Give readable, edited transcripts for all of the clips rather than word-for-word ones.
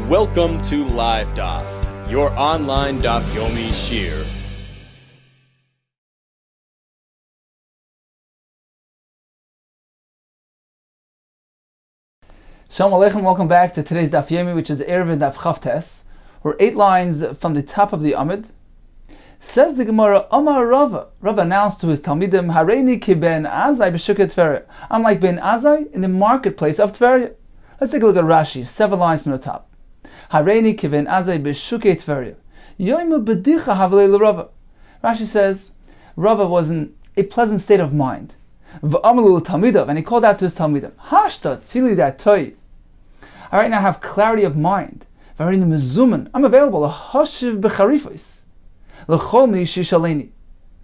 Welcome to Live Daf, your online Daf Yomi Shir. Shalom Aleichem, welcome back to today's Daf Yomi, which is Eruvin Daf Chavtes. We're 8 lines from the top of the Amud. Says the Gemara, Amar Rava. Rava announced to his Talmidim, Hareini ki ben Azai b'shukei Tveria. I'm like Ben Azai in the marketplace of Tveria. Let's take a look at Rashi, 7 lines from the top. Hareini ki ben Azai b'shukei Tveria. Yoimu b'dicha havlei l'Rava. Rashi says, Rava was in a pleasant state of mind. V'amalu l'talmidav, and he called out to his Talmidim, Hashta tzili datoi. I right now have clarity of mind. V'hareini mezuman. I'm available. L'hashiv b'charifos. L'chol mi shishaleni.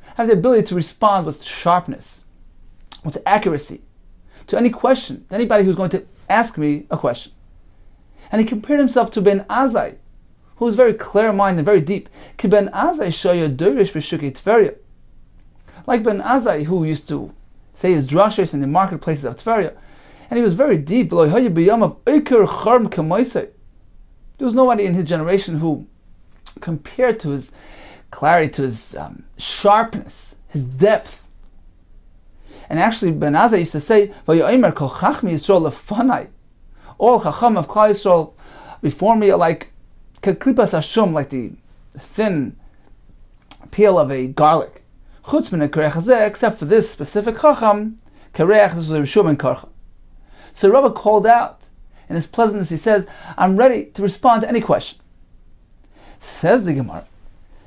I have the ability to respond with sharpness, with accuracy, to any question, to anybody who's going to ask me a question. And he compared himself to Ben Azai, who was very clear-minded and very deep. Ki Ben Azai shoya dorish b'shukei Tveria. Like Ben Azai, who used to say his drashos in the marketplaces of Tveria, and he was very deep. There was nobody in his generation who compared to his clarity, to his sharpness, his depth. And actually, Ben Azai used to say, all Chacham of Klal Yisrael before me are like klipas hashum, like the thin peel of a garlic. Chutz min hakerech hazeh, except for this specific Chacham, kerech, this was a Rishum and Karcha. So Rava called out in his pleasantness. He says, I'm ready to respond to any question. Says the Gemara.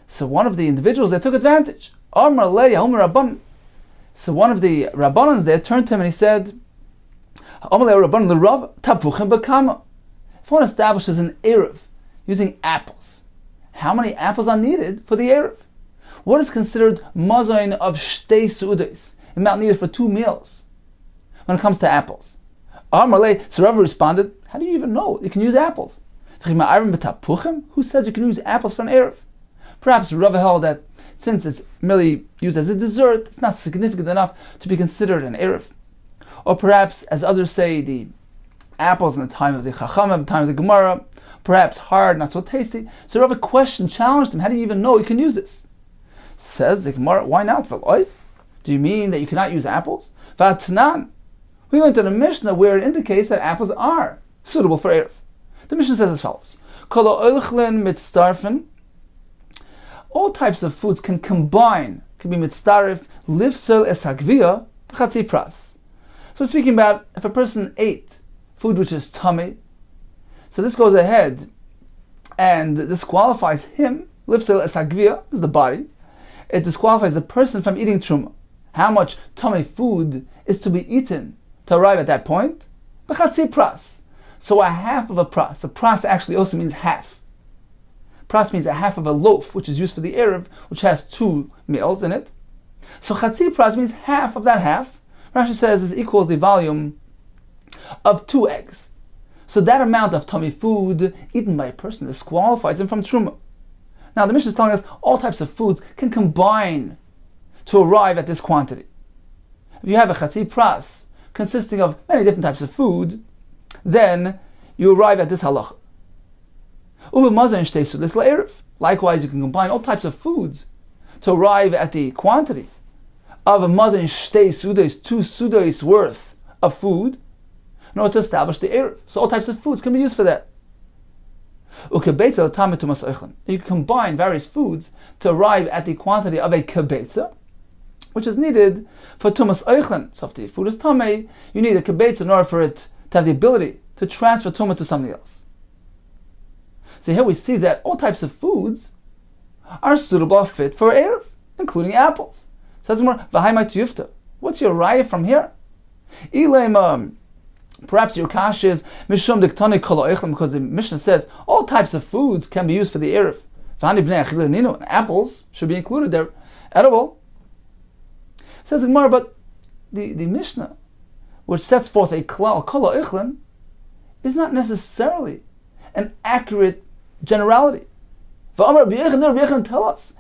So one of the individuals that took advantage, so one of the Rabbanans there turned to him and he said, if one establishes an Eruv using apples, how many apples are needed for the Eruv? What is considered mazoin of shtei su'udos, amount needed for 2 meals when it comes to apples? So Rava responded, how do you even know you can use apples? Who says you can use apples for an Eruv? Perhaps Rava held that since it's merely used as a dessert, it's not significant enough to be considered an Eruv. Or perhaps, as others say, the apples in the time of the Chacham, in the time of the Gemara, perhaps hard, not so tasty. So Rava challenged him, how do you even know you can use this? Says the Gemara, why not? Do you mean that you cannot use apples? V'atanan. We went to the Mishnah where it indicates that apples are suitable for Eruv. The Mishnah says as follows, Kol ha'oichlin mitztarfen. All types of foods can combine, can be mitztarif, livsel es hagvia, b'chatzi pras. So we're speaking about if a person ate food which is tummy, so this goes ahead and disqualifies him, livsel es hagvia, is the body, it disqualifies the person from eating truma. How much tummy food is to be eaten to arrive at that point? B'chatzi pras. So a half of a pras. A pras actually also means half. Pras means a half of a loaf, which is used for the Eruv, which has 2 meals in it. So chatzi pras means half of that half. Rashi says is equals the volume of 2 eggs. So that amount of tummy food eaten by a person disqualifies him from truma. Now the Mishnah is telling us all types of foods can combine to arrive at this quantity. If you have a chatzi pras consisting of many different types of food, then you arrive at this halacha. Likewise, you can combine all types of foods to arrive at the quantity of a mazon shtei sudos, 2 sudos worth of food, in order to establish the Eruv. So all types of foods can be used for that. You can combine various foods to arrive at the quantity of a kibetza, which is needed for tumas oichlin. So if the food is tamei, you need a kibetza in order for it to have the ability to transfer tumah to something else. So here we see that all types of foods are suitable or fit for Eruv, including apples. So that's more v'haimai tiyufta. What's your raya from here? Perhaps your kash is mishum diktani kol ha'oichlin, because the Mishnah says all types of foods can be used for the Eruv. Apples should be included there, edible. Says the Gemara, but the Mishnah, which sets forth a klal kol ha'oichlin, is not necessarily an accurate generality. Tell us,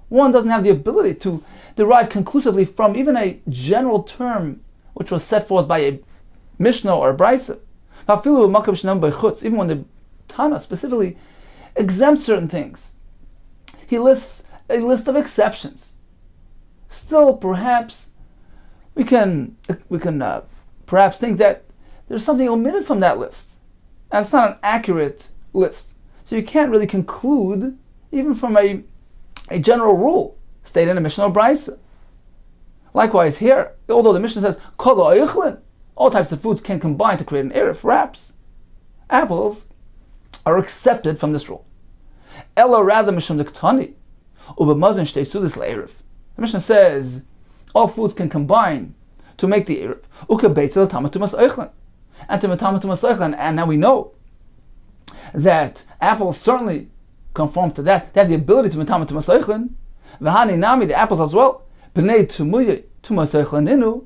one doesn't have the ability to derive conclusively from even a general term which was set forth by a Mishnah or a Brisa. Even when the Tana specifically exempts certain things, he lists a list of exceptions. Still, perhaps we can perhaps think that there's something omitted from that list, and it's not an accurate list. So you can't really conclude, even from a general rule stated in a Mishnah or Brisa. Likewise here, although the Mishnah says kol ha'oichlin, all types of foods can combine to create an eruv, perhaps apples are accepted from this rule. Ella rather mishum dektani ubemazon shtei sudas le'eruv. The Mishnah says all foods can combine to make the eruv. Ukebeitel tamatumas oichlin, and to tamatumas oichlin. And now we know that apples certainly conform to that. They have the ability to tamatumas oichlin. V'hani nami, the apples as well. B'nei tumuye tumas oichlin inu.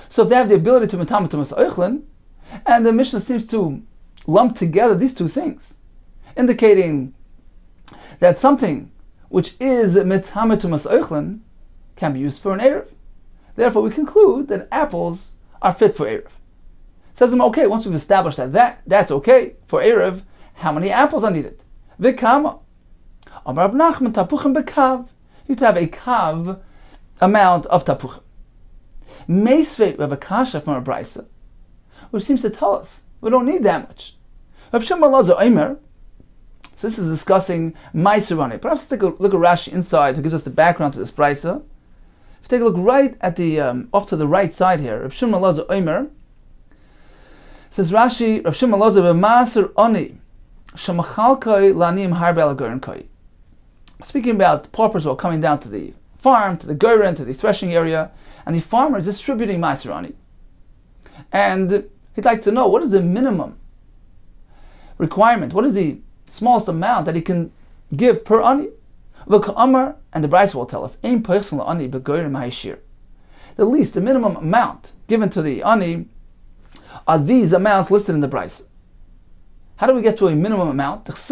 So if they have the ability to tamatumas oichlin, and the Mishnah seems to lump together these two things, indicating that something which is mithamatumas oichlin can be used for an eruv. Therefore, we conclude that apples are fit for eruv. Says him, okay, once we've established that's okay for eruv, how many apples are needed? Vikama. Amar Rab Nachman tapuchim bekav. You need to have a kav amount of tapuchim. Meisvei, we have a kasha from a brisa, which seems to tell us we don't need that much. Rab Shimon Lazo Omer, so this is discussing Maiserani. Perhaps take a look at Rashi inside, who gives us the background to this brisa. If you take a look right at the off to the right side here, Rab Shimon Lazo Omer says Rashi, Rab Shimon Lazo b'Maser Oni Shemachalkoi Lanim Harbe Alagorin Koi. Speaking about paupers who are coming down to the farm, to the goren, to the threshing area, and the farmer is distributing Maiser Ani. And he'd like to know, what is the minimum requirement? What is the smallest amount that he can give per ani? And the Bryce will tell us, the least, the minimum amount given to the ani are these amounts listed in the Bryce. How do we get to a minimum amount? Less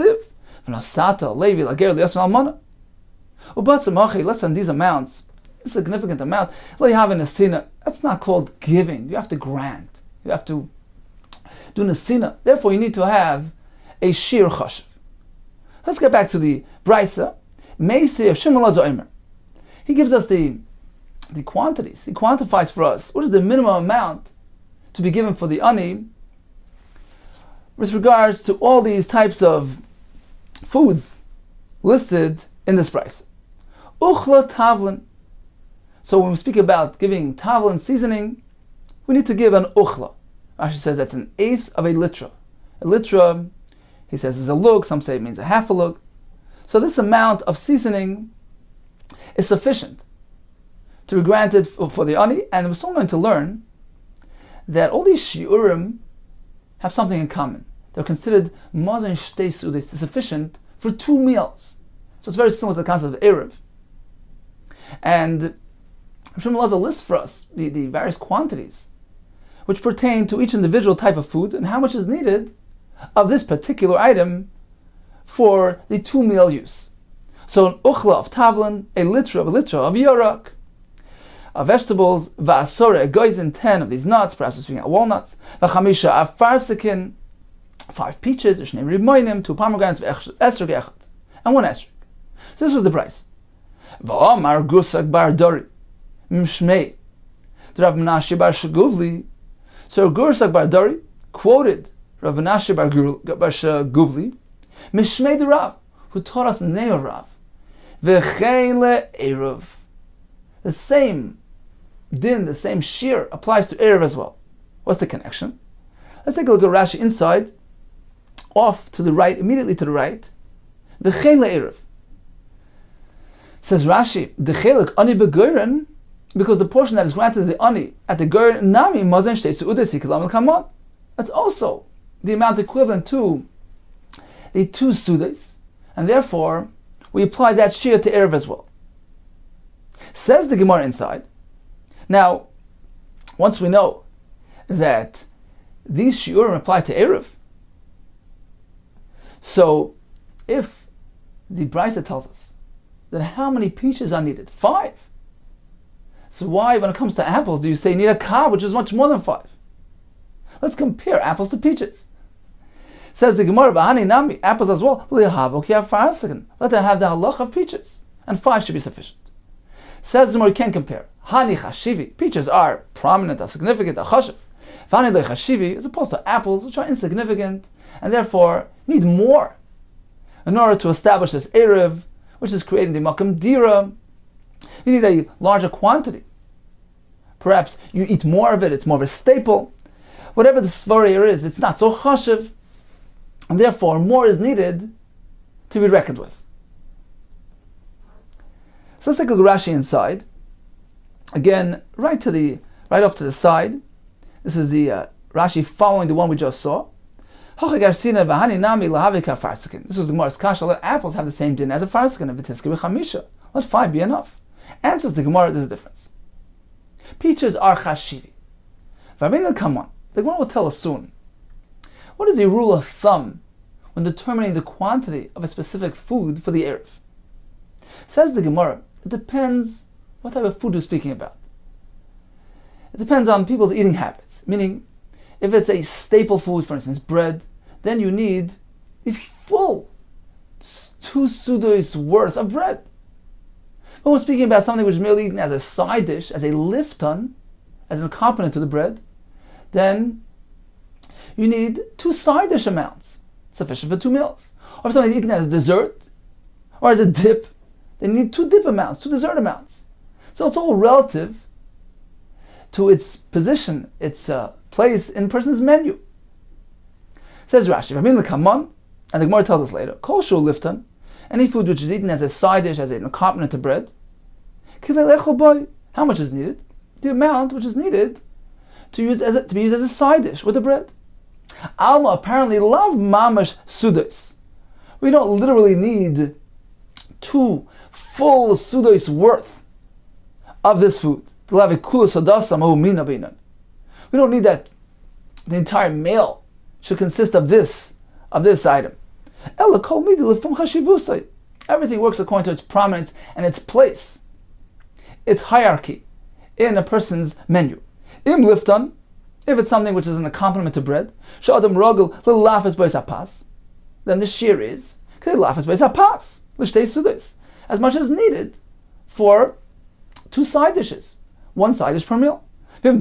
than these amounts, a significant amount, that's not called giving. You have to grant. You have to do nesina. Therefore, you need to have a shir chashiv. Let's get back to the brisa. Meisi of Shimon Lazo Omer. He gives us the quantities. He quantifies for us what is the minimum amount to be given for the ani with regards to all these types of foods listed in this brisa. Uchla tavlin. So when we speak about giving tavlin seasoning, we need to give an uchla. Rashi says that's an eighth of a litra. A litra, he says, is a lug. Some say it means a half a lug. So this amount of seasoning is sufficient to be granted for the ani. And we're still going to learn that all these shiurim have something in common. They're considered mazon shtei sudas, sufficient for 2 meals. So it's very similar to the concept of eruv. And Shimon Lazo lists for us the various quantities which pertain to each individual type of food and how much is needed of this particular item for the 2 meal use. So an uchla of tavlin, a litra of yarak, of vegetables, va'asore, a goizin, 10 of these nuts, perhaps we're speaking about walnuts, v'chamisha of farsikin, 5 peaches, 2 rimoinim, 2 pomegranates, esrog echad, and 1 esrog. So this was the price. V'omar gusak bar dori, mshmei, Rav Menashe bar Shaguvli. So Gursak bar Dori quoted Rav Menashe bar Shaguvli, Mishmei de Rav, who taught us Neo Rav, V'chein Eruv. The same din, the same shear applies to Eruv as well. What's the connection? Let's take a look at Rashi inside, off to the right, immediately to the right. V'chein Eruv. Says Rashi, the chelik ani begoren, because the portion that is granted to the ani at the goren nami mazen shtei seudas ikalam kamon. That's also the amount equivalent to the 2 sudas, and therefore we apply that shir to eruv as well. Says the Gemara inside. Now, once we know that these shiurim apply to eruv, so if the Brisa tells us that how many peaches are needed? 5. So why, when it comes to apples, do you say need a kav, which is much more than 5? Let's compare apples to peaches. Says the Gemara, Bahani Nami, apples as well. Let them have the halach of peaches, and 5 should be sufficient. Says the Gemara, you can't compare. Hani chashivi, peaches are prominent, are significant, are chashiv. Vani le chashivi, as opposed to apples, which are insignificant, and therefore need more in order to establish this erev, which is creating the makam dira. You need a larger quantity. Perhaps you eat more of it, it's more of a staple. Whatever the svara is, it's not so chashiv, and therefore more is needed to be reckoned with. So let's take a look at Rashi inside. Again, right off to the side. This is the Rashi following the one we just saw. This was the Gemara's kasha. Let apples have the same din as a farsikin. Let 5 be enough. Answers the Gemara, there's a difference. Peaches are chashivi. Come on. The Gemara will tell us soon. What is the rule of thumb when determining the quantity of a specific food for the erev? Says the Gemara, it depends what type of food we're speaking about. It depends on people's eating habits. Meaning, if it's a staple food, for instance, bread, then you need a full 2 sudos worth of bread. But we're speaking about something which is merely eaten as a side dish, as a lifton, as an accompaniment to the bread, then you need 2 side dish amounts, sufficient for 2 meals. Or if something is eaten as a dessert, or as a dip, then you need 2 dip amounts, 2 dessert amounts. So it's all relative to its position, its place in a person's menu. Says Rashi, and the Gemara tells us later, Kol shul lifton, any food which is eaten as a side dish, as an accompaniment to bread, how much is needed? The amount which is needed to be used as a side dish with the bread. Alma apparently love mamash sudos. We don't literally need 2 full sudos worth of this food. We don't need that the entire meal should consist of this item. Everything works according to its prominence and its place, its hierarchy in a person's menu. Im lifton, if it's something which is an accompaniment to bread, shadam rogel lelafes b'esapas, then the shear is lelafes b'esapas l'shtei sudos, as much as needed for 2 side dishes, 1 side dish per meal. If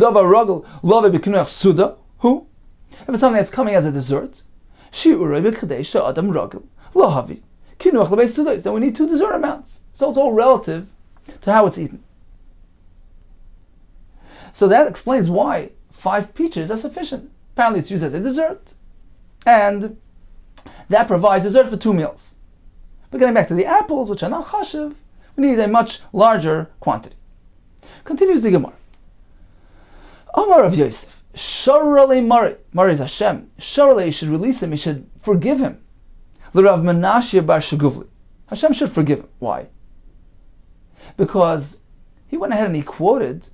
it's something that's coming as a dessert, then we need 2 dessert amounts. So it's all relative to how it's eaten. So that explains why 5 peaches are sufficient. Apparently it's used as a dessert, and that provides dessert for 2 meals. But getting back to the apples, which are not chashiv, we need a much larger quantity. Continues the Gemara. Omar of Yosef, Sharale Mari is Hashem. Sharale, you should release him, you should forgive him. L'Rav Menashe bar Sheguvli. Hashem should forgive him. Why? Because he went ahead and he quoted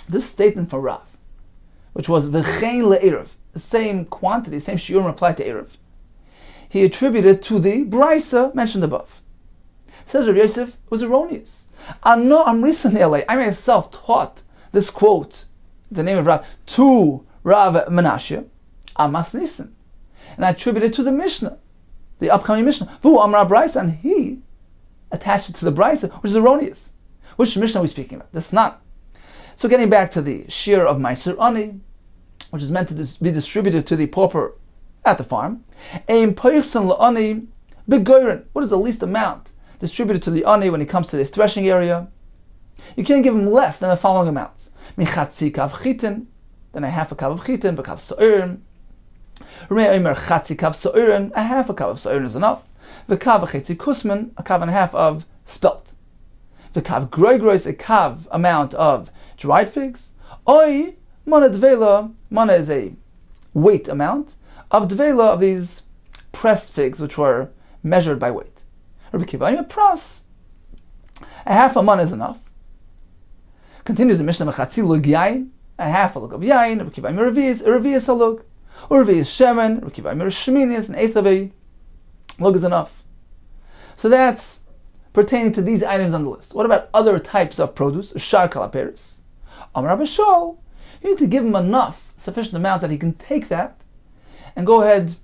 this statement from Rav, which was V'chein le'erev, the same quantity, same shiurim applied to erev. He attributed to the brisa mentioned above. Says Rav Yosef, it was erroneous. I myself taught this quote, the name of Rav, to Rav Menashe, Amas Nisan. And I attributed it to the Mishnah, the upcoming Mishnah. Vu Amar Brisa, and he attached it to the Brisa, which is erroneous. Which Mishnah are we speaking about? That's not. So getting back to the shear of Meiser Ani, which is meant to be distributed to the pauper at the farm. Ein Poichsen La'ani Begoren. What is the least amount distributed to the ani when he comes to the threshing area? You can't give him less than the following amounts. Michatzi kav chitin, then a half a kav of chitin, b'kav so'irin. Rumei omer chatzi kav so'irin, a half a kav of so'irin is enough. V'kav v'chetzi kusman, a kav and a half of spelt. V'kav groigrois, a kav amount of dried figs. Oi, mana dvela, mana is a weight amount of dvela, of these pressed figs, which were measured by weight. Rabbi Kiva, a pras, a half a mana is enough. Continues the Mishnah, Mechatzi lug yain, a half a lug of yain. Rabbi Kiva, a revi'is a lug, or revi'is shemen. Rabbi Kiva, a sheminis, an eighth of a lug is enough. So that's pertaining to these items on the list. What about other types of produce? Shar kalaperis. Amar Rabbi Shol, You need to give him enough, sufficient amount that he can take that and go ahead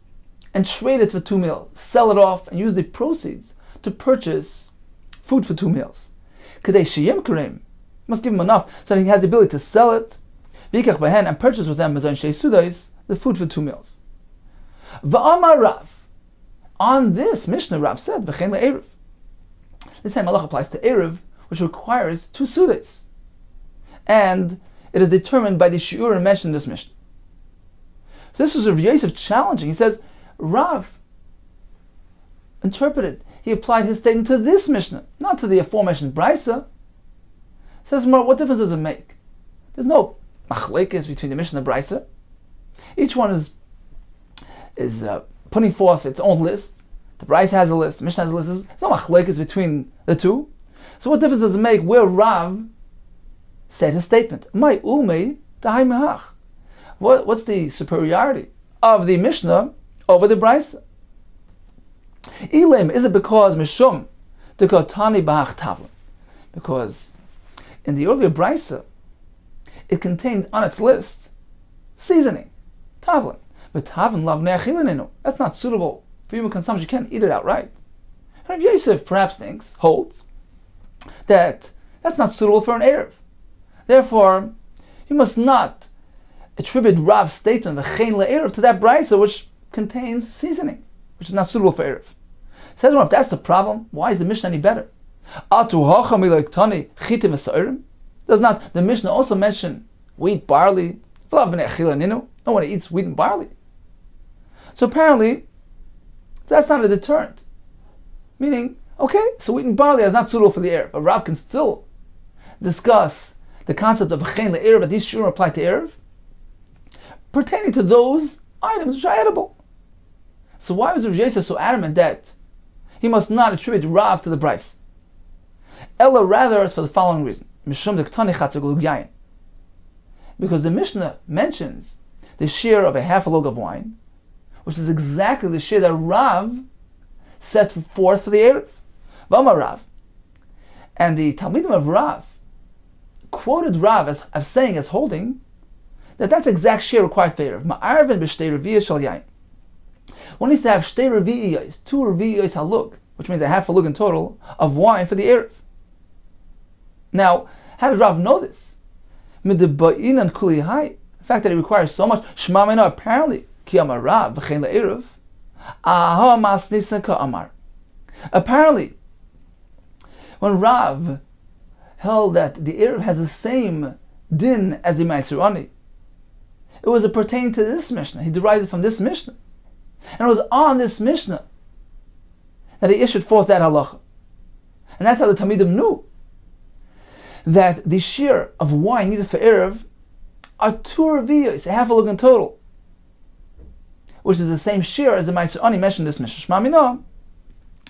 and trade it for 2 meals, sell it off, and use the proceeds to purchase food for 2 meals. Kadei sheyem kareim, must give him enough so that he has the ability to sell it, vikach behen, and purchase with them mazon shtei sudais, the food for 2 meals. Va'amar Rav, on this Mishnah Rav said, v'chein le'eruv. The same halach applies to eruv, which requires 2 sudais, and it is determined by the shiurim mentioned in this Mishnah. So this was Rav Yosef challenging. He says, Rav interpreted, he applied his statement to this Mishnah, not to the aforementioned Brisa. Says, what difference does it make? There's no machlekes between the Mishnah and the Brisa. Each one is putting forth its own list. The Brisa has a list, the Mishnah has a list. There's no machlekes between the two. So what difference does it make where Rav said his statement? My umei dahai mehach. What's the superiority of the Mishnah over the Brisa? Ilim, is it because Mishum dekotani bahach tavlin? Because in the earlier Brisa, it contained on its list seasoning, tavlin. But tavlin lav ne'achilinenu. That's not suitable for human consumption. You can't eat it outright. Rav Yosef perhaps holds that that's not suitable for an Erev. Therefore, you must not attribute Rav's statement v'chein le'erev to that brisa which contains seasoning, which is not suitable for erev. Says Rav, if that's the problem, why is the Mishnah any better? Does not the Mishnah also mention wheat, barley? No one eats wheat and barley. So apparently, that's not a deterrent. Meaning, okay, so wheat and barley is not suitable for the erev, but Rav can still discuss the concept of v'chein le'erev, that these shurim apply to erev, pertaining to those items which are edible. So why was Rav Yosef so adamant that he must not attribute Rav to the Bryce? Ella, rather, it's for the following reason. Because the Mishnah mentions the share of a half a log of wine, which is exactly the share that Rav set forth for the Erev. V'amar Rav. And the Talmidim of Rav quoted Rav as saying, as holding, that's exact share required for Erev. Ma'arvin b'shtei revi'is shel yain. One needs to have shtei revi'is, 2 revi'is halug, which means a half a lug in total, of wine for the Erev. Now, how did Rav know this? Mid'ba'in and kuli hai. The fact that it requires so much, shma mena, apparently, ki amar Rav v'chein le'erev, aha masnisa ka amar. Apparently, when Rav held that the Erev has the same din as the Ma'aser Ani, it was pertaining to this Mishnah. He derived it from this Mishnah. And it was on this Mishnah that he issued forth that halacha. And that's how the Talmidim knew that the share of wine needed for Erev are 2 revi'is, a half a lug in total, which is the same share as the Ma'aser Ani mentioned in this Mishnah. Shma mina.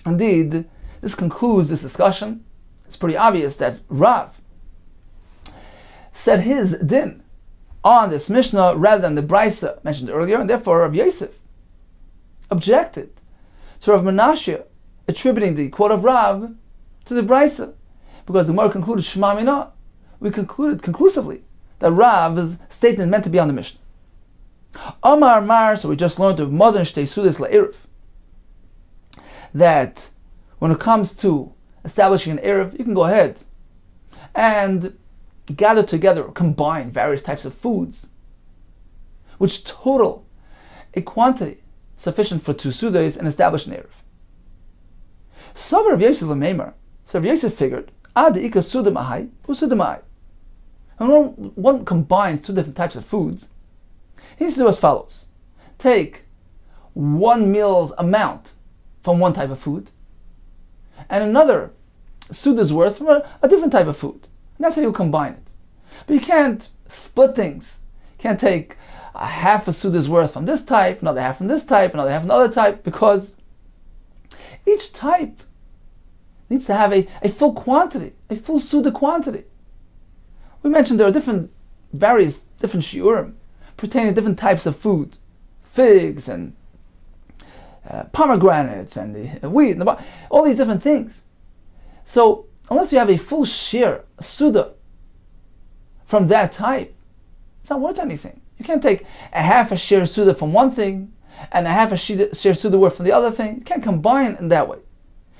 Indeed, this concludes this discussion. It's pretty obvious that Rav said his din on this Mishnah rather than the Brisa mentioned earlier, and therefore Rav Yosef objected to Rav Menashe attributing the quote of Rav to the Brisa, because the Gemara concluded Shema Mina. We concluded conclusively that Rav's statement meant to be on the Mishnah. Amar Mar, so we just learned of Mazon Shtei Sudas LaErev, that when it comes to establishing an Erev, you can go ahead and gather together or combine various types of foods which total a quantity sufficient for 2 sudas and establish an Erev. So Rav Yosef Lameimer, so Rav Yosef figured, Ad Ika Sudam Ahai, Usudam Ahai. And when one combines 2 different types of foods, he needs to do as follows. Take 1 meal's amount from one type of food, and another suda's worth from a different type of food. And that's how you'll combine it. But you can't split things. You can't take a half a suda's worth from this type, another half from this type, another half from another type, because each type needs to have a full quantity, a full suda quantity. We mentioned there are various different shiurim pertaining to different types of food, figs and pomegranates and the wheat, and all these different things. So unless you have a full share, a suda, from that type, It's not worth anything. You can't take a half a share suda from one thing and a half a share suda worth from the other thing. You can't combine in that way.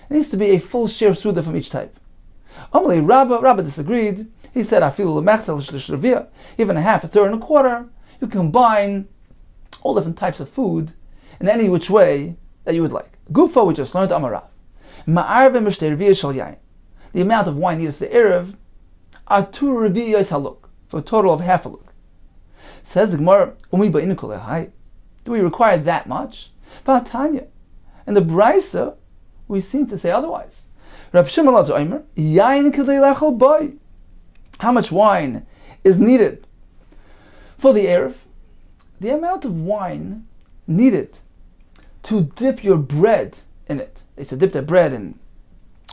It needs to be a full share suda from each type. Amalei Rabba disagreed. He said, even a half, a third, and a quarter, you can combine all different types of food in any which way that you would like. Gufa, we just learned, Amarav. The amount of wine needed for the Erev are 2 revi'is haluk, for a total of half a luk. Says the Gemara, do we require that much? V'atanya. In the Brisa, we seem to say otherwise. Rab Shimon Lazar Omer, yain kedei lechol boy. How much wine is needed for the Erev? The amount of wine needed to dip your bread in it. They said dip their bread in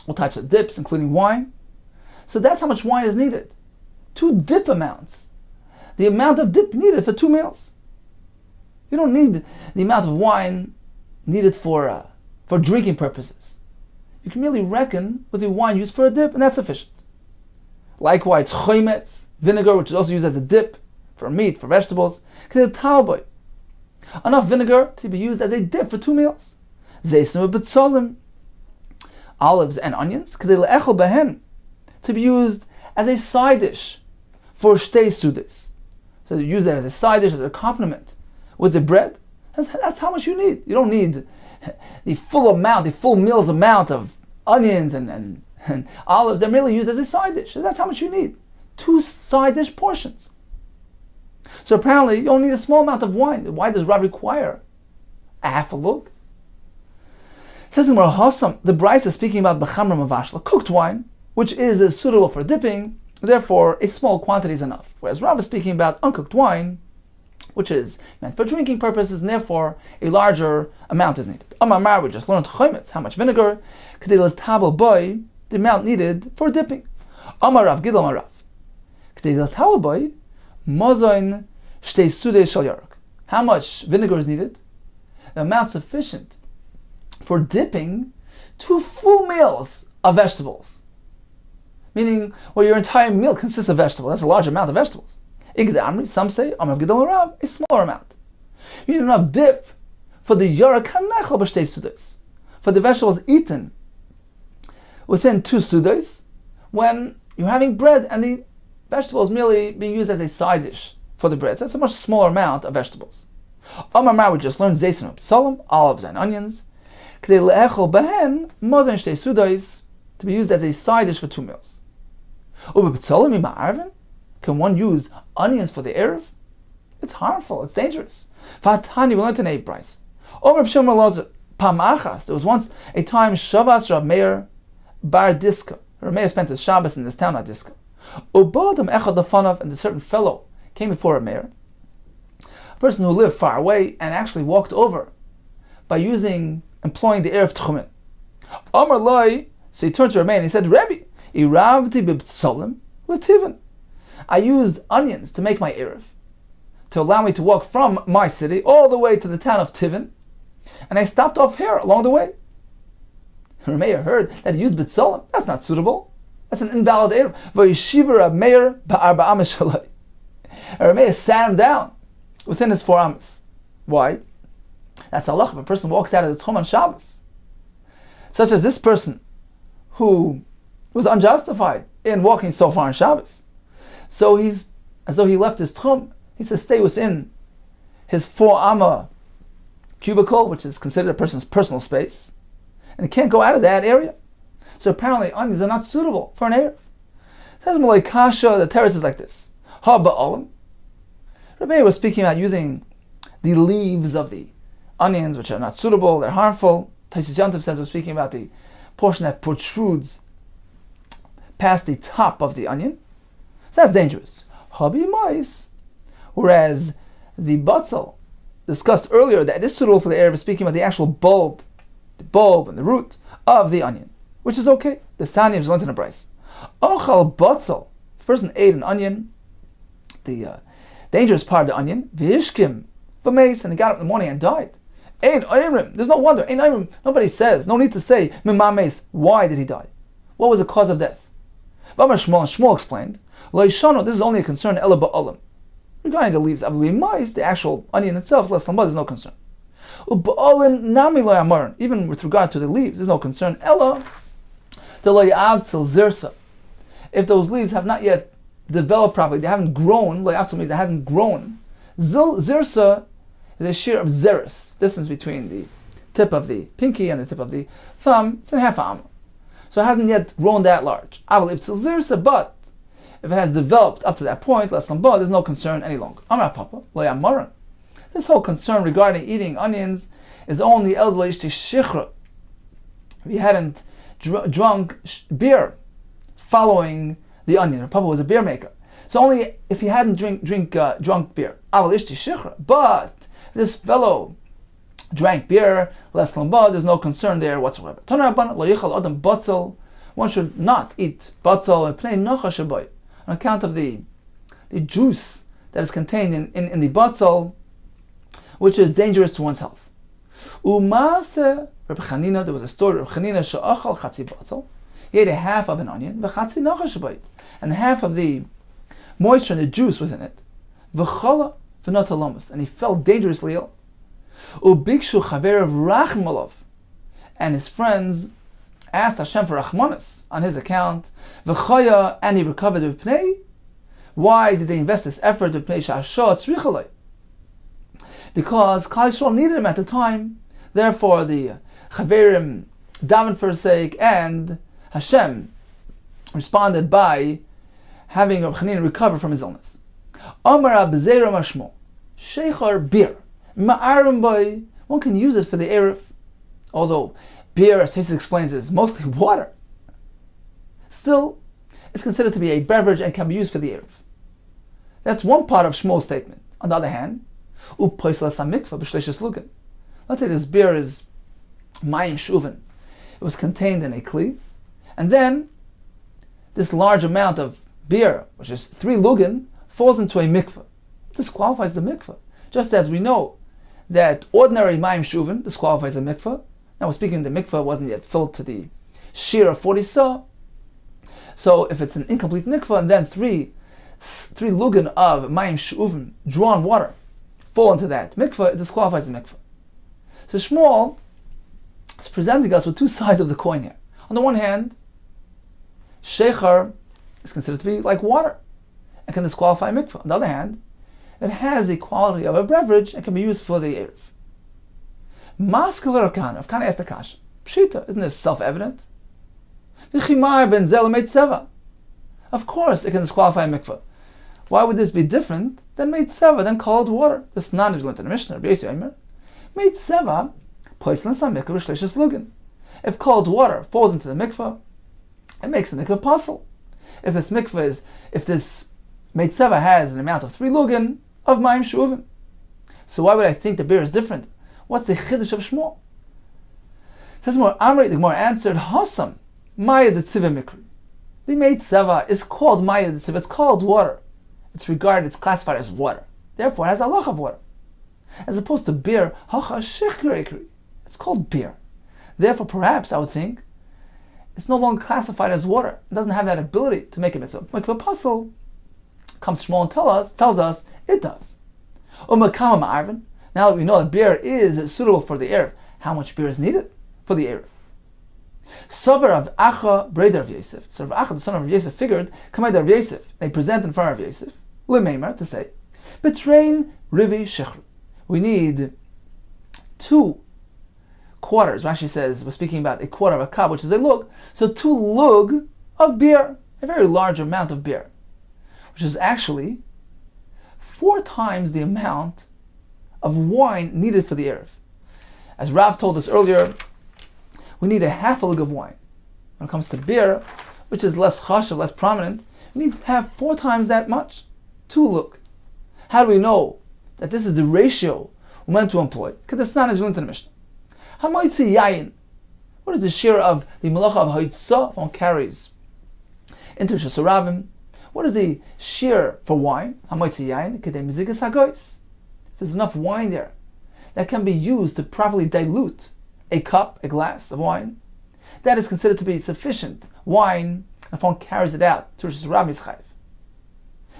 all types of dips, including wine. So that's how much wine is needed. 2 dip amounts. The amount of dip needed for 2 meals. You don't need the amount of wine needed for drinking purposes. You can merely reckon with the wine used for a dip, and that's sufficient. Likewise, chometz, vinegar, which is also used as a dip for meat, for vegetables. Enough vinegar to be used as a dip for 2 meals. Olives and onions, to be used as a side dish for shtei sudas. So you use that as a side dish, as an accompaniment with the bread. That's how much you need. You don't need the full meal's amount of onions and olives. They're merely used as a side dish. So that's how much you need. 2 side dish portions. So apparently you only need a small amount of wine. Why does Rab require a half a lug? Says in Marahasam, the Bryce is speaking about b'chamra mavashla, cooked wine, which is suitable for dipping. Therefore, a small quantity is enough. Whereas Rab is speaking about uncooked wine, which is meant for drinking purposes, and therefore a larger amount is needed. Amar, we just learned chometz, how much vinegar, kedei l'tabel boy, the amount needed for dipping. Amar Rav Gidl Amar Rav, kedei l'tabel boy, mozoin shtei sudei shel yarok. How much vinegar is needed? The amount sufficient for dipping 2 full meals of vegetables. Meaning, your entire meal consists of vegetables. That's a large amount of vegetables. Some say, a smaller amount. You need enough dip for the yarok hanechal b'shtei sudas, for the vegetables eaten within 2 sudas, when you're having bread and the vegetables merely being used as a side dish for the bread. So that's a much smaller amount of vegetables. Amar, we just learned zaysim psalm, olives and onions, kedei le'echol behen mozen shtei sudas, to be used as a side dish for 2 meals. Can one use onions for the Erev? It's harmful, it's dangerous. Fatani, we learned in a Bryce. Over Shimon Lazar, Pamachas, there was once a time Shavas Rav Meir Bar Diska. Rav Meir spent his Shabbos in this town at Diska. Ubodam Echad Lefanav, and a certain fellow came before Rav Meir, a person who lived far away and actually walked over by employing the Erev Tchumen. Amar Loi, so he turned to Rav Meir and he said, Rebbe, Iravti b'tzolim l'tivin. I used onions to make my Erev, to allow me to walk from my city all the way to the town of Tivin, and I stopped off here along the way. Rav Meir heard that he used b'tzolim. That's not suitable. That's an invalid Erev. V'yeshiva Rav Meir ba'arba amas shalai. Rav Meir sat him down within his 4 amas. Why? That's halach. If a person walks out of the Tchum on Shabbos, such as this person who was unjustified in walking so far on Shabbos, so he's as though he left his Tchum. He says stay within his 4 amma cubicle, which is considered a person's personal space, and he can't go out of that area. So apparently onions are not suitable for an Erev. Says Malay Kasha, the terrace is like this. Ha ba'olam. Rabbi was speaking about using the leaves of the onions, which are not suitable, they're harmful. Taisis Yantav says we're speaking about the portion that protrudes past the top of the onion. So that's dangerous. Habi mais. Whereas the batzel discussed earlier that is suitable for the Erev is speaking about the actual bulb and the root of the onion, which is okay. The Sani is learned in a Bryce. Ochal batzel. If a person ate an onion, the dangerous part of the onion, v'ishkim, v'meis, and he got up in the morning and died. Ein oimrim. There's no wonder. Ein oimrim. Nobody says. No need to say mimameis. Why did he die? What was the cause of death? V'amar Shmuel, and Shmuel explained, Lo yishano, this is only a concern ela ba'olam. Regarding the leaves, the actual onion itself, less there's no concern. Even with regard to the leaves, there's no concern. Ella, if those leaves have not yet developed properly, they haven't grown, means they haven't grown. Zirsa is a shear of zeris, distance between the tip of the pinky and the tip of the thumb. It's in half arm. So it hasn't yet grown that large. But if it has developed up to that point, there's no concern any longer. Amar Papa, this whole concern regarding eating onions is only if he hadn't drunk beer following the onion. Papa was a beer maker. So only if he hadn't drunk beer. But if this fellow drank beer, there's no concern there whatsoever. One should not eat batzal on account of the juice that is contained in the batzal, which is dangerous to one's health. There was a story of Chanina she'achal chatzi batzal. He ate a half of an onion, and half of the moisture and the juice was in it. And he fell dangerously ill. And his friends asked Hashem for Rachmanis on his account. And he recovered. Why did they invest this effort? Because Klal Yisrael needed him at the time. Therefore, the Chaverim davened for his sake, and Hashem responded by having Rav Chanina recover from his illness. Amar Abzeira Mashmo Sheichar beer Ma'arim boy. One can use it for the Eruv, although beer, as Taisus explains, is mostly water. Still, it's considered to be a beverage and can be used for the Eruv. That's one part of Shmuel's statement. On the other hand, let's say this beer is mayim shuvin. It was contained in a kli, and then this large amount of beer, which is 3 lugin, falls into a mikveh. Disqualifies the mikveh. Just as we know that ordinary mayim shuvin disqualifies a mikveh. Now we're speaking the mikveh wasn't yet filled to the shear of 40 sa. So if it's an incomplete mikveh and then 3 lugin of mayim shuvin, drawn water, fall into that mikveh, it disqualifies the mikveh. So Shmuel is presenting us with two sides of the coin here. On the one hand, sheichar is considered to be like water and can disqualify mikveh. On the other hand, it has the quality of a beverage and can be used for the Eruv. Maskul Rakan, Rav Kana asked the kasha, Pshita, isn't this self-evident? V'chimar ben zel meit seva. Of course it can disqualify a mikveh. Why would this be different than meit seva, than cold water? This non learned in the Mishnah, Rabbi Yossi Omer. Meit seva, poislan sa mikveh v'shleishes lugin. If cold water falls into the mikveh, it makes the mikveh possible. If this meit seva has an amount of 3 lugin of mayim shuvim, so why would I think the beer is different? What's the chiddush of Shmuel? Says more Amri, the Gemara answered, Hasam, Maya de Tziva Mikri. The meit seva is called Maya de Tziva, it's called water. It's classified as water. Therefore, it has a halach of water. As opposed to beer, Hacha Shechir Ekri. It's called beer. Therefore, perhaps, I would think, it's no longer classified as water. It doesn't have that ability to make a mitzvah. Like apostle comes Shmuel and tells us it does. Umakama ma'arvin. Now that we know that beer is suitable for the Eruv, how much beer is needed for the Eruv? Sover of Acha Breder of Yosef. So Rav Acha, the son of Rav Yosef, figured, come out of Rav Yosef. They present in front of Rav Yosef, Lemeimer, to say, Betrain Rivi Shechru. We need 2 quarters. Rashi says, we're speaking about a quarter of a cup, which is a lug. So 2 lug of beer, a very large amount of beer, which is actually 4 times the amount of wine needed for the Eruv. As Rav told us earlier, we need a half a lug of wine. When it comes to beer, which is less chashav, less prominent, we need to have 4 times that much. 2 lug. How do we know that this is the ratio we're meant to employ? Because it's not as learned in the Mishnah. Hamoitzi yayin. What is the share of the malacha of haitzah if one carries into Shasarabim? What is the share for wine? Hamoitzi yayin kedei mizigas hagois. There's enough wine there that can be used to properly dilute a cup, a glass of wine. That is considered to be sufficient wine if one carries it out to Rosh Hashanah Mitzchayv.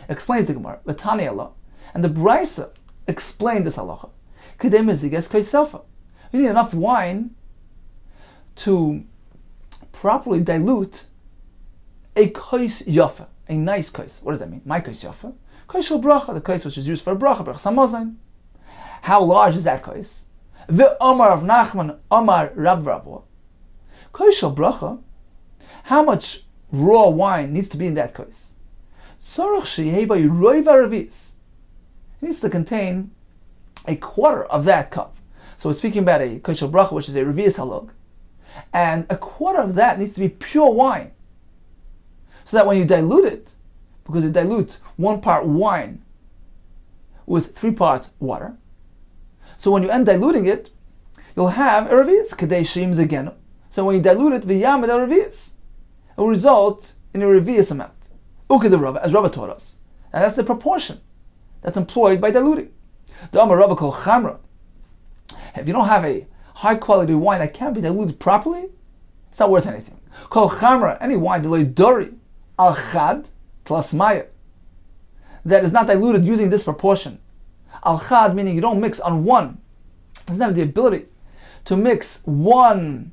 Explains the Gemara, V'tani Allah, And the Brisa explained this halacha. You need enough wine to properly dilute a kais yafa, a nice kais. What does that mean? My kais yafa. Kais shel bracha, the kais which is used for a bracha, brachas hamazon. How large is that kais? The Amar of Nachman, Amar Rab Rabba. Kais shel bracha. How much raw wine needs to be in that kais? Tzarich sheyeh by roiv revi'is. It needs to contain a quarter of that cup. So we're speaking about a kais shel bracha, which is a revi'is halog, and a quarter of that needs to be pure wine. So that when you dilute it, because you dilute 1 part wine with 3 parts water, so when you end diluting it, you'll have a revi'is, kadei shim zegenu. So when you dilute it, v'yamed a revi'is, it will result in a revi'is amount. Uked Rava, as Rava taught us. And that's the proportion that's employed by diluting. The Amar Rava called chamra. If you don't have a high quality wine that can't be diluted properly, it's not worth anything. Kol chamra, any wine, delay dori, al chad, tlasmaya, that is not diluted using this proportion. Al chad, meaning you don't mix on one. It doesn't have the ability to mix 1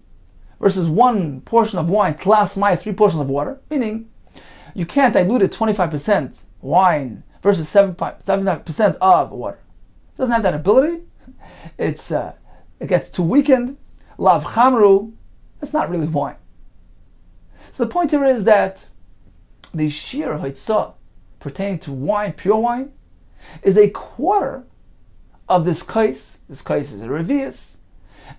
versus 1 portion of wine, tlasmaya, 3 portions of water, meaning you can't dilute it 25% wine versus 75% of water. It doesn't have that ability. It gets too weakened. Lav chamru, that's not really wine. So the point here is that the shear of haitzah pertaining to wine, pure wine, is a quarter of this kais. This kais is a revi'is,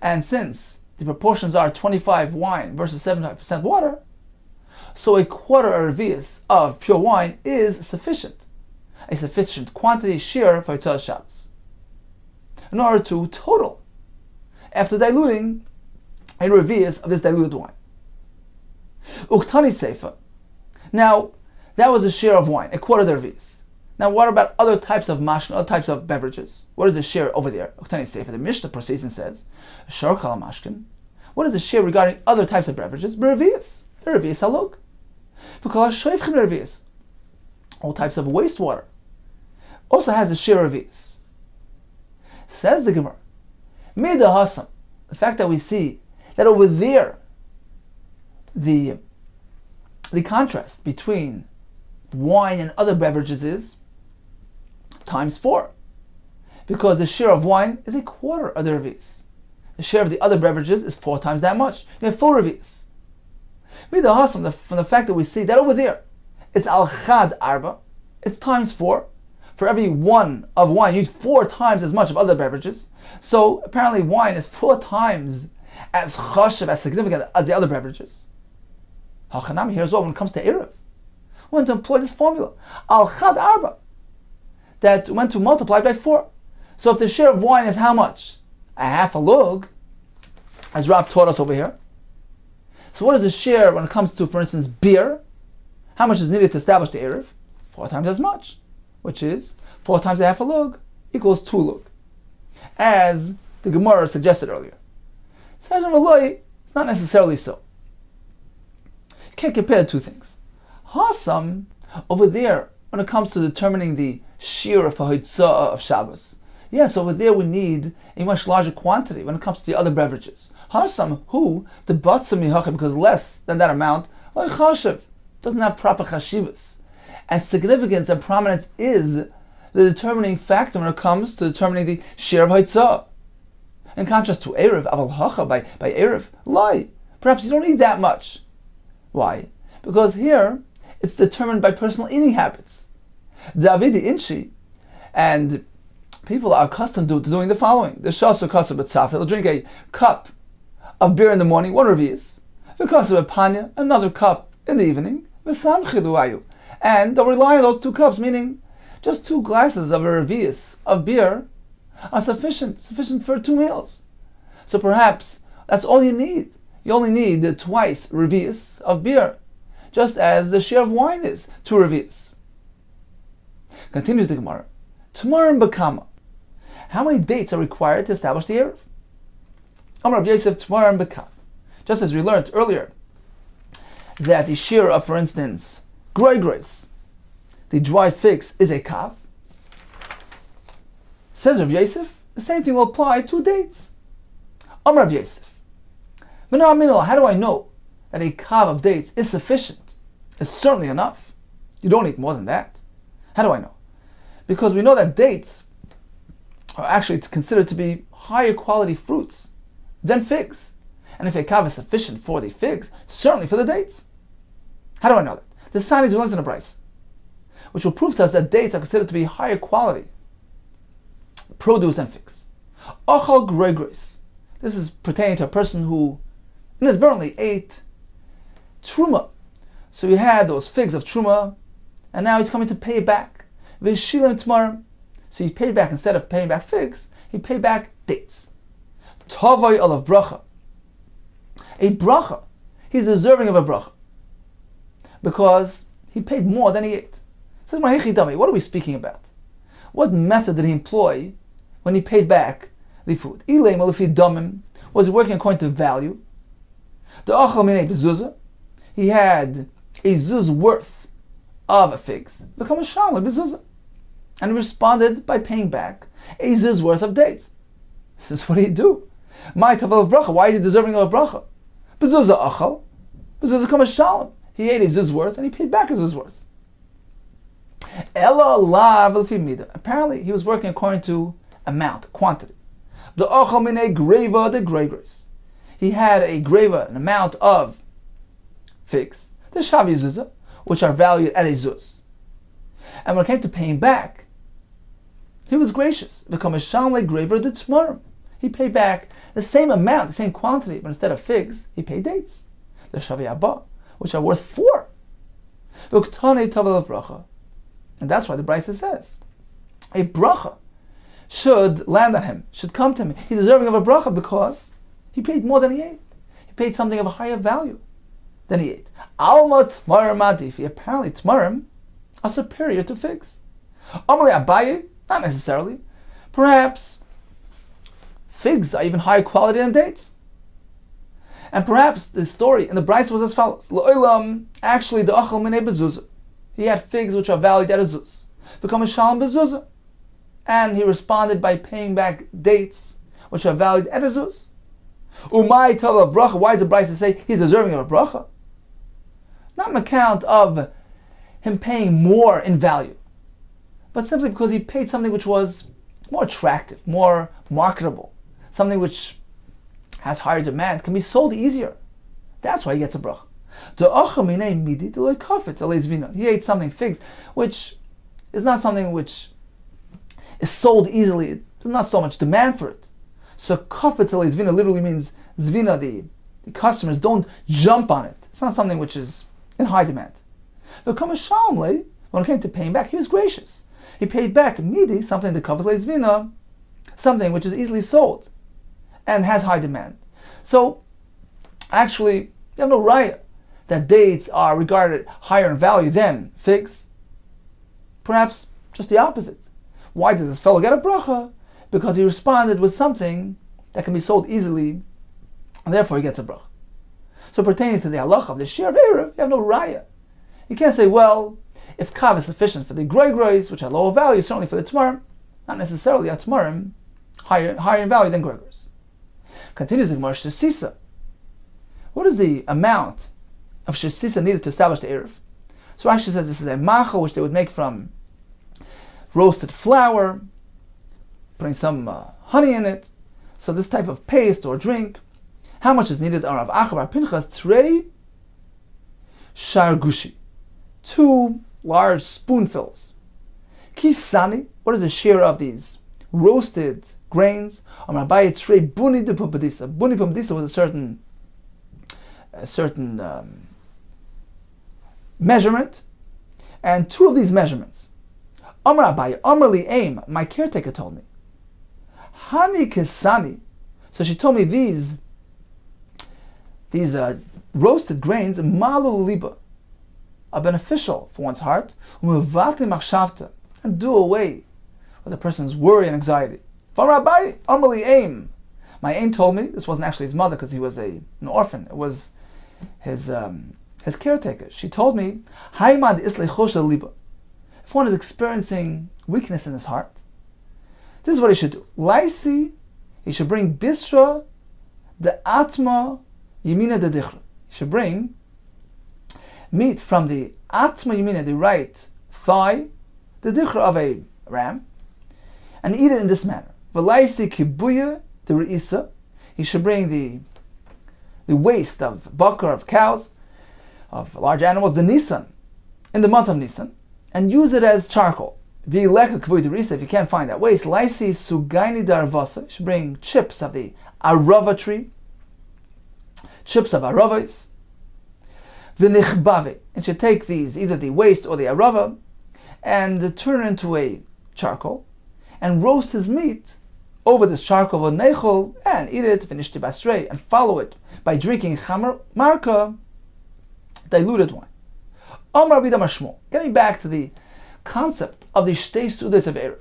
and since the proportions are 25 wine versus 75% water, so a quarter revi'is of pure wine is sufficient, a sufficient quantity shear for haitzah Shabbos, in order to total, after diluting, a revi'is of this diluted wine. Uktani seifa. Now, that was a share of wine, a quarter of the revi'is. Now, what about other types of mashkin, other types of beverages? What is the share over there? Uktani seifa. The Mishnah proceeds and says, shar kala mashkin. What is the share regarding other types of beverages? Revi'is. The revi'is halog. Because shoifchim revi'is, all types of wastewater, also has a share of revi'is. Says the Gemara, Mida Hasam, the fact that we see that over there, the contrast between wine and other beverages is times 4. Because the share of wine is a quarter of the revi'is. The share of the other beverages is 4 times that much. You have 4 revi'is. Mida Hasam, from the fact that we see that over there, it's al chad arba, it's times 4. For every 1 of wine, you need 4 times as much of other beverages. So apparently wine is 4 times as chashav, as significant as the other beverages. Hachanami, here's what when it comes to Eruv. We want to employ this formula. Al chad arba. That went to multiply by 4. So if the share of wine is how much? A half a lug, as Rab taught us over here. So what is the share when it comes to, for instance, beer? How much is needed to establish the Eruv? 4 times as much, which is 4 times a half a lug equals 2 lug, as the Gemara suggested earlier. Says Raloi, it's not necessarily so. You can't compare 2 things. Hasam, over there, when it comes to determining the shear for haitzah of Shabbos, yes, over there we need a much larger quantity when it comes to the other beverages. Hasam, who, the batzah mihachim, because less than that amount, like chashiv, doesn't have proper chashivas. And significance and prominence is the determining factor when it comes to determining the share of haitzah. In contrast to Erev, aval hacha, by Erev, lie. Perhaps you don't need that much. Why? Because here, it's determined by personal eating habits. Davidi inchi, and people are accustomed to doing the following. The shasu kasa b'tzafra, they'll drink a cup of beer in the morning, 1 revi'is. V'kasa b'panya, another cup in the evening. V'samchidu ayu. And they'll rely on those 2 cups, meaning just 2 glasses of a revi'is of beer are sufficient for 2 meals. So perhaps that's all you need. You only need twice revi'is of beer, just as the share of wine is 2 revi'is. Continues the Gemara. Tomorrow in Bakama, how many dates are required to establish the Erev? Amar Rabbi Yosef, tomorrow in Bakav. Just as we learned earlier, that the share of, for instance, groigros, the dry figs, is a kav. Says Rav Yosef, the same thing will apply to dates. Amar Rav Yosef, how do I know that a kav of dates is sufficient? It's certainly enough. You don't need more than that. How do I know? Because we know that dates are actually considered to be higher quality fruits than figs. And if a kav is sufficient for the figs, certainly for the dates. How do I know that? The sign is learned in the Bryce, which will prove to us that dates are considered to be higher quality produce than figs. Ochal gregres. This is pertaining to a person who inadvertently ate truma. So he had those figs of truma, and now he's coming to pay it back. Vishilim tmarim. So he paid back, instead of paying back figs, he paid back dates. Tavai olav bracha. A bracha. He's deserving of a bracha, because he paid more than he ate. So what are we speaking about? What method did he employ when he paid back the food? Was he working according to value? He had a zuz worth of figs, become a shalom bezuzah, and responded by paying back a zuz worth of dates. This is what did he do? My tavel of bracha. Why is he deserving of a bracha? Bezuzah achal, bezuzah come a shalom. He ate a zuz worth and he paid back a zuz worth. Apparently, he was working according to amount, quantity. The ochal mine greva the gregers. He had a greva, an amount of figs, the shavi zuzah, which are valued at a zuz. And when it came to paying back, he was gracious. Become a shamle graver the tmarim. He paid back the same amount, the same quantity, but instead of figs, he paid dates, the shavi abba, which are worth 4. And that's why the Brisa says a bracha should land on him, should come to him. He's deserving of a bracha because he paid more than he ate. He paid something of a higher value than he ate. Alma tmarim madifi. Apparently tmarim are superior to figs. Amalei Abaye, not necessarily. Perhaps figs are even higher quality than dates. And perhaps the story in the Brisa was as follows. Actually, the achal minei bezuzah. He had figs which are valued at a zuz. Become a shalom bezuzah. And he responded by paying back dates which are valued at a zuz. Umay tell a bracha. Why does the Brisa say he's deserving of a bracha? Not on account of him paying more in value, but simply because he paid something which was more attractive, more marketable, something which has higher demand, can be sold easier. That's why he gets a bracha. He ate something figs, which is not something which is sold easily. There's not so much demand for it. So kafetz alei zvina literally means zvina, the customers don't jump on it. It's not something which is in high demand. But when it came to paying back, he was gracious. He paid back midi, something the kafetz alei zvina, something which is easily sold and has high demand. So actually, you have no raya that dates are regarded higher in value than figs. Perhaps just the opposite. Why did this fellow get a bracha? Because he responded with something that can be sold easily, and therefore he gets a bracha. So pertaining to the halacha of the shir of Erev, you have no raya. You can't say, well, if kav is sufficient for the groigros, which are lower value, certainly for the tmarim, not necessarily a tmarim higher in value than groigros. Continues the Gemara, shesisa. What is the amount of shesisa needed to establish the Erev? So Rashi says this is a macha which they would make from roasted flour, putting some honey in it. So this type of paste or drink, how much is needed? Rav Achav Pinchas trei shargushi, 2 large spoonfuls. Kisani, what is the share of these roasted grains? Abaye trei buni de pumbedisa. Buni pumbedisa was a certain measurement, and 2 of these measurements. Amar Abaye, Amar li aim, my caretaker told me. Hani kisani. So she told me these roasted grains, malu liba, are beneficial for one's heart, and do away with a person's worry and anxiety. Amar Abaye, Amar li aim. My aim told me, this wasn't actually his mother because he was an orphan, it was his caretaker. She told me, if one is experiencing weakness in his heart, This is what he should do. Laisi, he should bring bisra, the atma, yemina de dichra. He should bring meat from the atma yemina, the right thigh, the dichra of a ram, and eat it in this manner. V'laisi kibuya, the re'isa. He should bring the waste of bakar, of cows, of large animals, the Nisan, in the month of Nisan, and use it as charcoal. V'ileka k'vuy the re'isa, if you can't find that waste, laisi sugaini darvasa. You should bring chips of the arava tree, chips of aravas. V'nichbave, and should take these, either the waste or the arava, and turn it into a charcoal, and roast his meat over this charcoal of nechol, and eat it, finish the basrei, and follow it by drinking chamar marka, diluted wine. Amar Rabbi Shmuel. Getting back to the concept of the shtei sudas of Erev.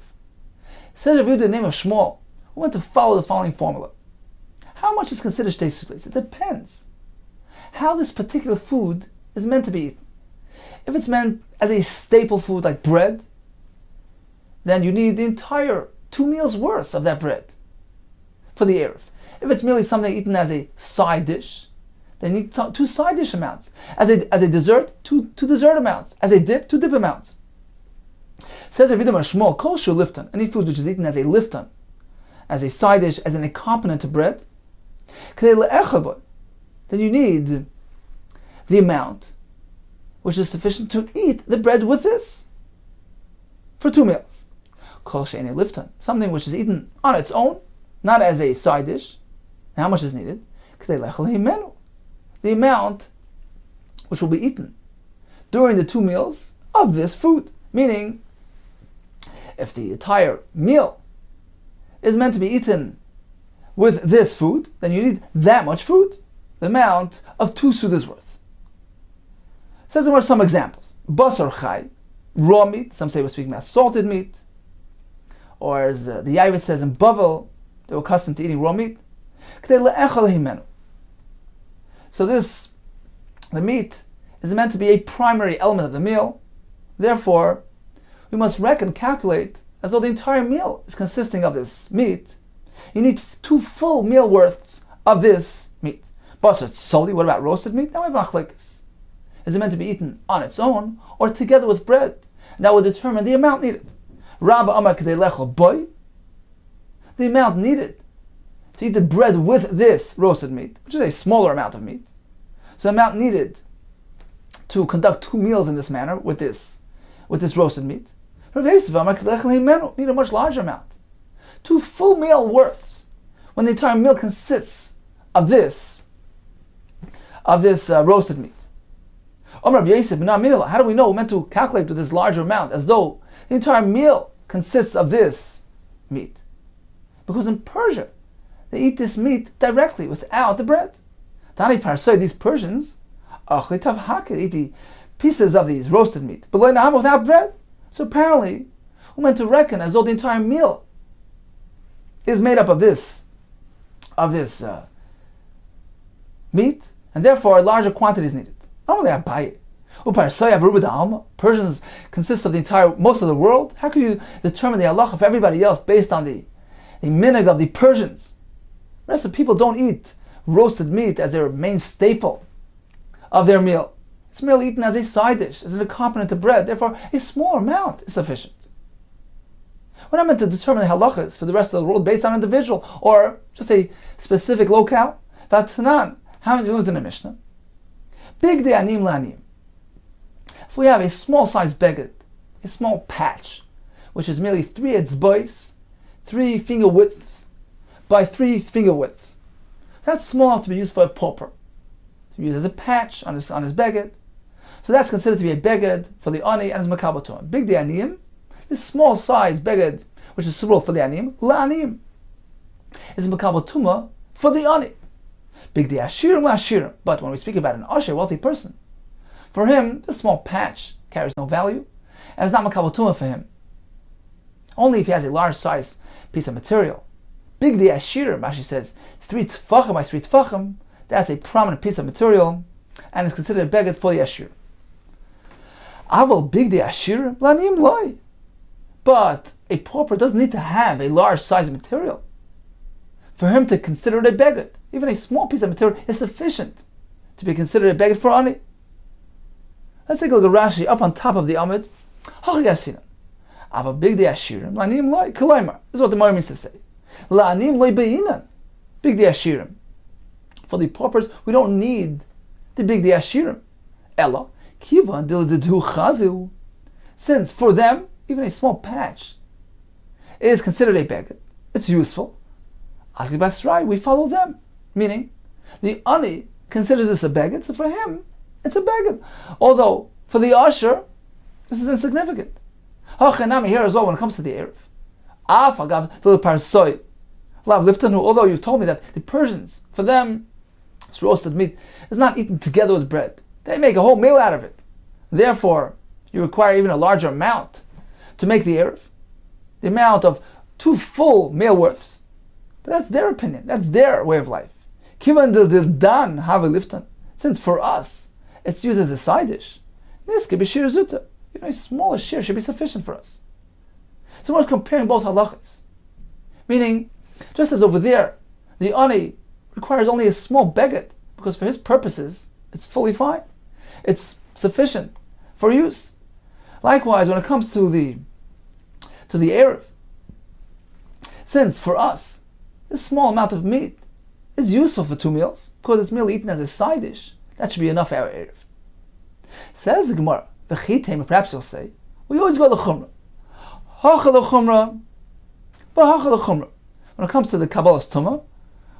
Says Rabbi the name of Shmuel, we want to follow the following formula. How much is considered shtei sudas? It depends how this particular food is meant to be eaten. If it's meant as a staple food like bread, then you need the entire 2 meals worth of that bread for the Erev. If it's merely something eaten as a side dish, they need 2 side dish amounts. As a dessert, two dessert amounts. As a dip, 2 dip amounts. Says Rabbi Shmuel, kol shu lifton, any food which is eaten as a lifton, as a side dish, as an accompaniment to bread, then you need the amount which is sufficient to eat the bread with this for 2 meals. Kol she'enei lifton, something which is eaten on its own, not as a side dish. How much is needed? The amount which will be eaten during the 2 meals of this food. Meaning, if the entire meal is meant to be eaten with this food, then you need that much food, the amount of 2 sudas worth. Says there are some examples. Basar chai, raw meat, some say we're speaking about salted meat, or as the Yavit says in Bavel, they were accustomed to eating raw meat. So the meat is meant to be a primary element of the meal. Therefore, we must calculate as though the entire meal is consisting of this meat. You need 2 full meal worths of this meat. Basar tzoli, what about roasted meat? Now we have machlekes. Is it meant to be eaten on its own or together with bread? That will determine the amount needed. Rabba Amar Kedei Lechel Boy, the amount needed to eat the bread with this roasted meat, which is a smaller amount of meat. So the amount needed to conduct 2 meals in this manner with this roasted meat. Revi'is Amar Kedei Lechel Himenu, need a much larger amount. 2 full meal worths, when the entire meal consists of this roasted meat. Amar Rav Yosef, how do we know we're meant to calculate with this larger amount as though the entire meal consists of this meat? Because in Persia, they eat this meat directly without the bread. These Persians eat the pieces of these roasted meat, but without bread. So apparently, we're meant to reckon as though the entire meal is made up of this meat, and therefore a larger quantity is needed. Not only Abaye, Persians consist of most of the world. How can you determine the halacha of everybody else based on the minhag of the Persians? The rest of the people don't eat roasted meat as their main staple of their meal. It's merely eaten as a side dish, as an accompaniment to bread. Therefore, a small amount is sufficient. We're not meant to determine the halachas for the rest of the world based on individual or just a specific locale. Vatzanan, how many learned in the Mishnah? Big de anim la'anim. If we have a small sized beged, a small patch, which is merely 3 etzbois, 3 finger widths by 3 finger widths, that's small enough to be used for a pauper, to be used as a patch on his beged. So that's considered to be a beged for the ani and his makabaton. Big de anim, this small size beged, which is suitable for the anim, la'anim, is makabatuma for the ani. Big de ashirim la'ashirim. But when we speak about an asher, wealthy person, for him, this small patch carries no value, and it's not makabatuma for him. Only if he has a large size piece of material. Big de ashirim, Rashi says, 3 tefachim by 3 tefachim, that's a prominent piece of material, and is considered a beged for the ashir. Aval big de ashirim la'anim loy. But a pauper doesn't need to have a large size of material for him to consider it a beged. Even a small piece of material is sufficient to be considered a beged for ani. Let's take a look at Rashi up on top of the Amid. Ava big de ashirim, la'anim loy, kalaymar. This is what the Gemara means to say. La'anim loy be'inan, big de ashirim. For the paupers, we don't need the big de ashirim. Ella, kiva dilu chazu. Since for them, even a small patch is considered a beged. It's useful. Asli basrai, we follow them. Meaning, the ani considers this a beged, so for him, it's a beged. Although, for the usher, this is insignificant. Here as well when it comes to the Erev. Although you've told me that the Persians, for them, this roasted meat is not eaten together with bread. They make a whole meal out of it. Therefore, you require even a larger amount to make the Erev. The amount of 2 full meal worths. But that's their opinion. That's their way of life. Since for us, it's used as a side dish. Even a smaller share should be sufficient for us. So we're comparing both halachas. Meaning, just as over there, the ani requires only a small beged, because for his purposes, it's fully fine. It's sufficient for use. Likewise, when it comes to the Erev, since for us, this small amount of meat is useful for 2 meals, because it's merely eaten as a side dish, that should be enough for our Erev. Says the Gemara, the chitem, perhaps you'll say, we always go to chumrah. Hachal chumrah, but hachal chumrah. When it comes to the Kabbalah's tumah,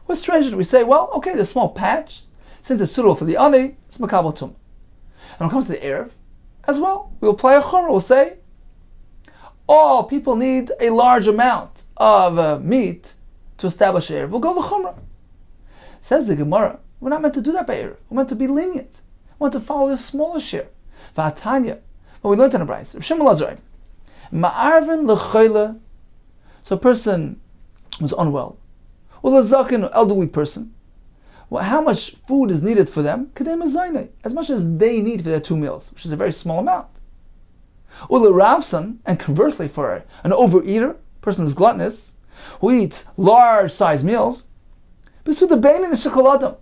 we're stringent. We say, well, okay, the small patch, since it's suitable for the ani, it's makabel tumah. And when it comes to the Erev, as well, we'll apply a chumrah. We'll say, all people need a large amount of meat to establish Erev. We'll go to chumrah. Says the Gemara, we're not meant to do that by Erev. We're meant to be lenient. We're meant to follow the smaller share. V'atanya, what we learned in the Brayis, Rav Shimon Lazarayim, ma'arvin l'choyle, so a person was unwell, or l'zaken, an elderly person, well, how much food is needed for them? Kadei mazaynei, as much as they need for their 2 meals, which is a very small amount. Or l'ravsan, and conversely for an overeater, person who's gluttonous, who eats large-sized meals, b'suda beinin shekaladam,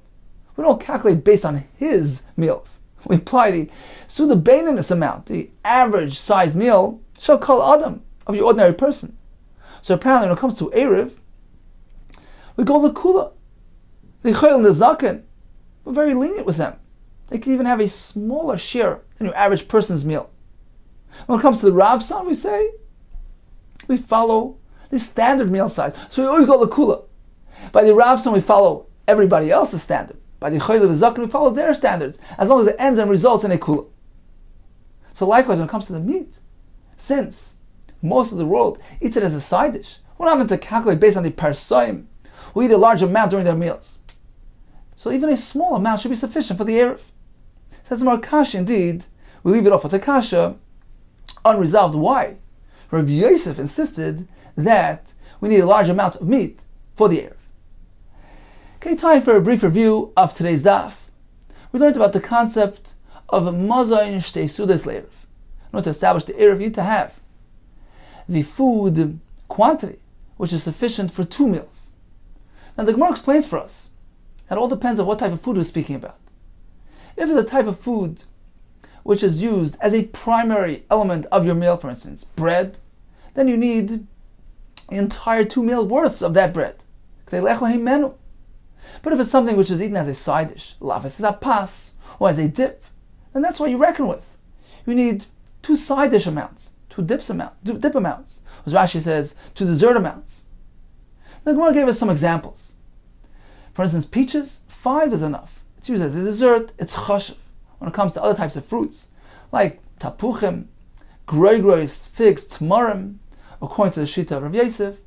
we don't calculate based on his meals. We apply the Suda Baininus amount, the average sized meal, shall call Adam, of your ordinary person. So apparently when it comes to Erev, we go Lakula. The Chayil and the Zaken, we're very lenient with them. They can even have a smaller share than your average person's meal. When it comes to the Rav San, we say, we follow the standard meal size. So we always go Lakula. By the Rav San, we follow everybody else's standard. By the Chayil and the Zaken, we follow their standards, as long as it ends and results in a kula. So likewise, when it comes to the meat, since most of the world eats it as a side dish, we're not meant to calculate based on the parsoim, who eat a large amount during their meals. So even a small amount should be sufficient for the Erev. Says more kasha, indeed, we leave it off with the kasha, unresolved. Why? Rav Yosef insisted that we need a large amount of meat for the Erev. Okay, time for a brief review of today's daf. We learned about the concept of mazayin shtei sudas le'erev. In order to establish the Erev, you need to have the food quantity, which is sufficient for 2 meals. Now the Gemara explains for us that it all depends on what type of food we're speaking about. If it's a type of food which is used as a primary element of your meal, for instance, bread, then you need the entire 2 meal worths of that bread. But if it's something which is eaten as a side dish, lafes as a pas, or as a dip, then that's what you reckon with. You need 2 side dish amounts, 2 dip amounts, as Rashi says, 2 dessert amounts. The Gemara gave us some examples. For instance, peaches, 5 is enough. It's used as a dessert, it's chashiv. When it comes to other types of fruits, like tapuchim, groigros, figs, tamarim, according to the Shita of Rav Yosef,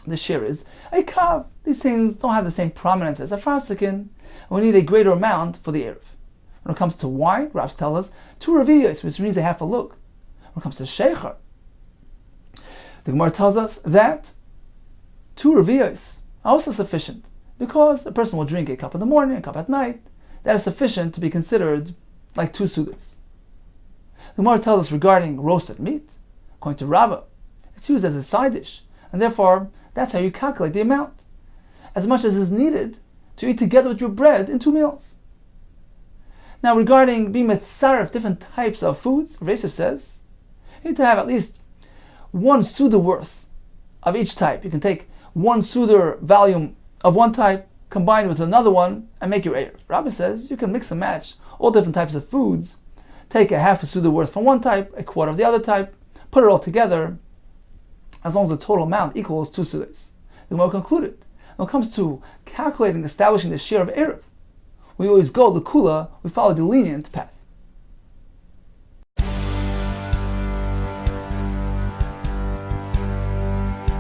the share is a kav. These things don't have the same prominence as a farsikin, and we need a greater amount for the Erev. When it comes to wine, Rabbs tell us 2 revi'is, which means a half a lug. When it comes to sheikhar, the Gemara tells us that 2 revi'is are also sufficient, because a person will drink a cup in the morning, a cup at night. That is sufficient to be considered like 2 sudas. The Gemara tells us regarding roasted meat, according to Rava, It's used as a side dish, and therefore that's how you calculate the amount. As much as is needed to eat together with your bread in 2 meals. Now regarding being metzaref, different types of foods, Rav says, you need to have at least 1 suda worth of each type. You can take 1 suda volume of one type, combine with another one, and make your eruv. Rabbi says you can mix and match all different types of foods, take a half a suda worth from one type, a quarter of the other type, put it all together, as long as the total amount equals 2 sudas. The Gemara concluded, when it comes to calculating, establishing the share of eruv, we always go the kula, we follow the lenient path.